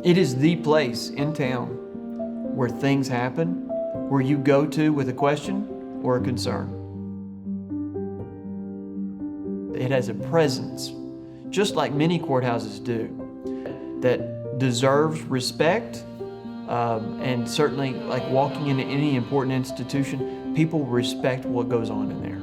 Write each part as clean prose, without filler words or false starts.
It is the place in town where things happen, where you go to with a question or a concern. It has a presence, just like many courthouses do, that deserves respect, and certainly, like walking into any important institution, people respect what goes on in there.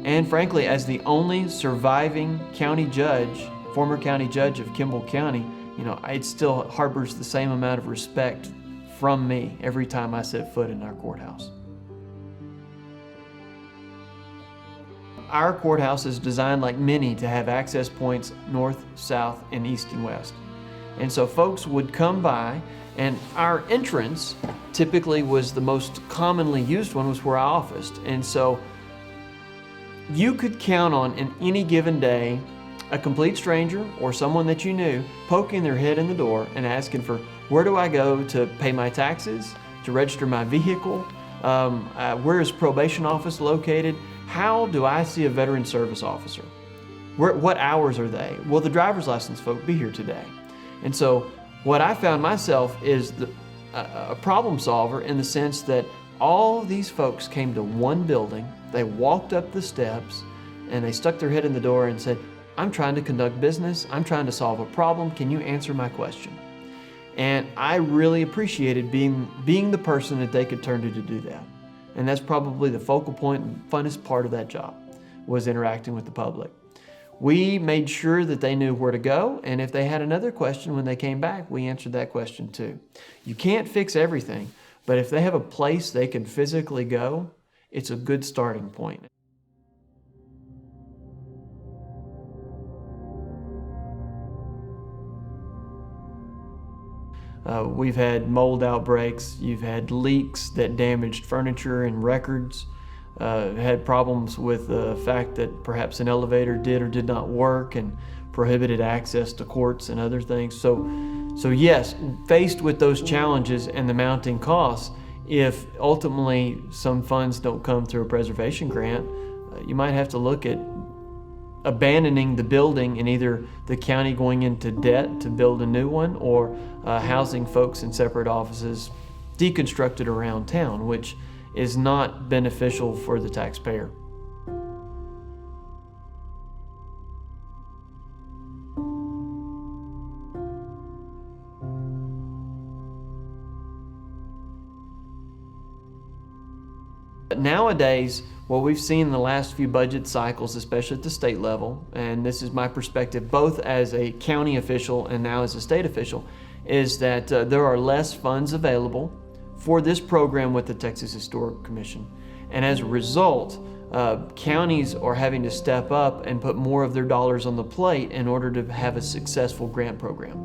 And frankly, as the only surviving county judge, former county judge of Kimball County, it still harbors the same amount of respect from me every time I set foot in our courthouse. Our courthouse is designed, like many, to have access points north, south, and east and west. And so folks would come by, and our entrance typically was the most commonly used one, was where I officed. And so you could count on, in any given day, a complete stranger or someone that you knew poking their head in the door and asking for, where do I go to pay my taxes, to register my vehicle, where is probation office located, how do I see a veteran service officer, what hours are they, will the driver's license folk be here today? And so what I found myself is a problem solver, in the sense that all of these folks came to one building, they walked up the steps, and they stuck their head in the door and said, I'm trying to conduct business, I'm trying to solve a problem, can you answer my question? And I really appreciated being the person that they could turn to do that. And that's probably the focal point and funnest part of that job, was interacting with the public. We made sure that they knew where to go, and if they had another question when they came back, we answered that question too. You can't fix everything, but if they have a place they can physically go, it's a good starting point. We've had mold outbreaks, you've had leaks that damaged furniture and records, had problems with the fact that perhaps an elevator did or did not work and prohibited access to courts and other things. So yes, faced with those challenges and the mounting costs, if ultimately some funds don't come through a preservation grant, you might have to look at abandoning the building and either the county going into debt to build a new one, or housing folks in separate offices deconstructed around town, which is not beneficial for the taxpayer. Nowadays, what we've seen in the last few budget cycles, especially at the state level, and this is my perspective both as a county official and now as a state official, is that there are less funds available for this program with the Texas Historic Commission. And as a result, counties are having to step up and put more of their dollars on the plate in order to have a successful grant program.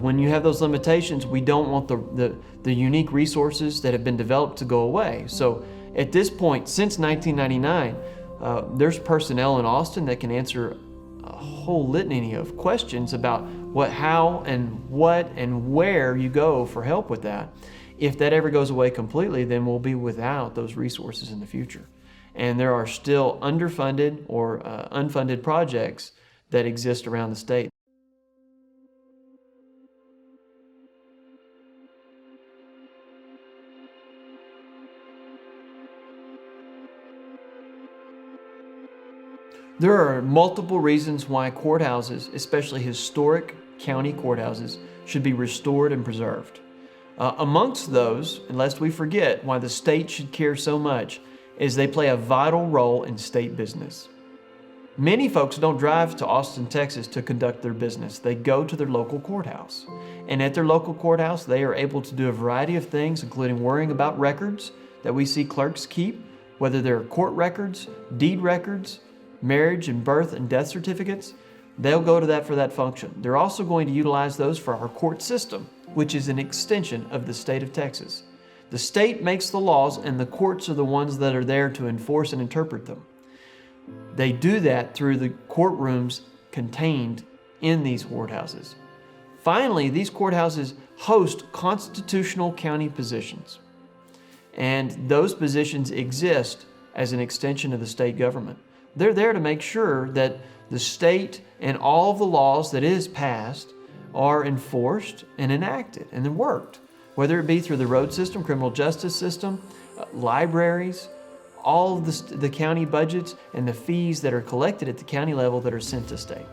When you have those limitations, we don't want the unique resources that have been developed to go away. So at this point, since 1999, there's personnel in Austin that can answer a whole litany of questions about what, how, and what, and where you go for help with that. If that ever goes away completely, then we'll be without those resources in the future. And there are still underfunded or unfunded projects that exist around the state. There are multiple reasons why courthouses, especially historic county courthouses, should be restored and preserved. Amongst those, and lest we forget, why the state should care so much, is they play a vital role in state business. Many folks don't drive to Austin, Texas to conduct their business. They go to their local courthouse. And at their local courthouse, they are able to do a variety of things, including worrying about records that we see clerks keep, whether they're court records, deed records, marriage and birth and death certificates. They'll go to that for that function. They're also going to utilize those for our court system, which is an extension of the state of Texas. The state makes the laws, and the courts are the ones that are there to enforce and interpret them. They do that through the courtrooms contained in these courthouses. Finally, these courthouses host constitutional county positions, and those positions exist as an extension of the state government. They're there to make sure that the state and all of the laws that it has passed are enforced and enacted and then worked, whether it be through the road system, criminal justice system, libraries, all of the county budgets and the fees that are collected at the county level that are sent to state.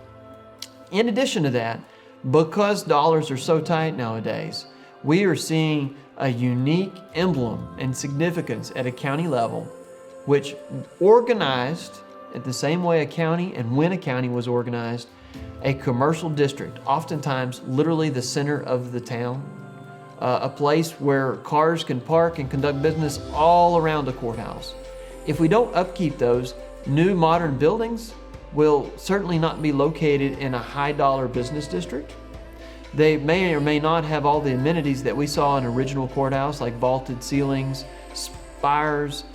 In addition to that, because dollars are so tight nowadays, we are seeing a unique emblem and significance at a county level, which organized at the same way a county and when a county was organized, a commercial district, oftentimes literally the center of the town, a place where cars can park and conduct business all around a courthouse. If we don't upkeep those, new modern buildings will certainly not be located in a high dollar business district. They may or may not have all the amenities that we saw in original courthouse, like vaulted ceilings, spires,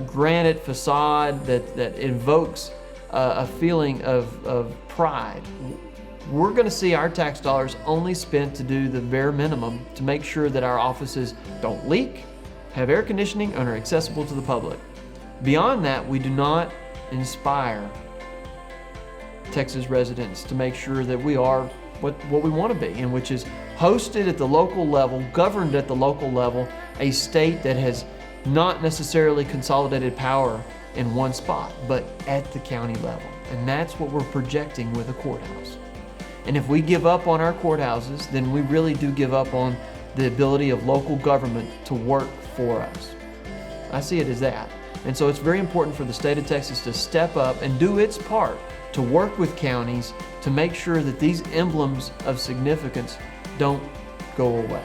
granite facade that invokes a feeling of pride. We're going to see our tax dollars only spent to do the bare minimum to make sure that our offices don't leak, have air conditioning, and are accessible to the public. Beyond that, we do not inspire Texas residents to make sure that we are what we want to be, and which is hosted at the local level, governed at the local level, a state that has not necessarily consolidated power in one spot, but at the county level. And that's what we're projecting with a courthouse. And if we give up on our courthouses, then we really do give up on the ability of local government to work for us. I see it as that. And so it's very important for the state of Texas to step up and do its part to work with counties to make sure that these emblems of significance don't go away.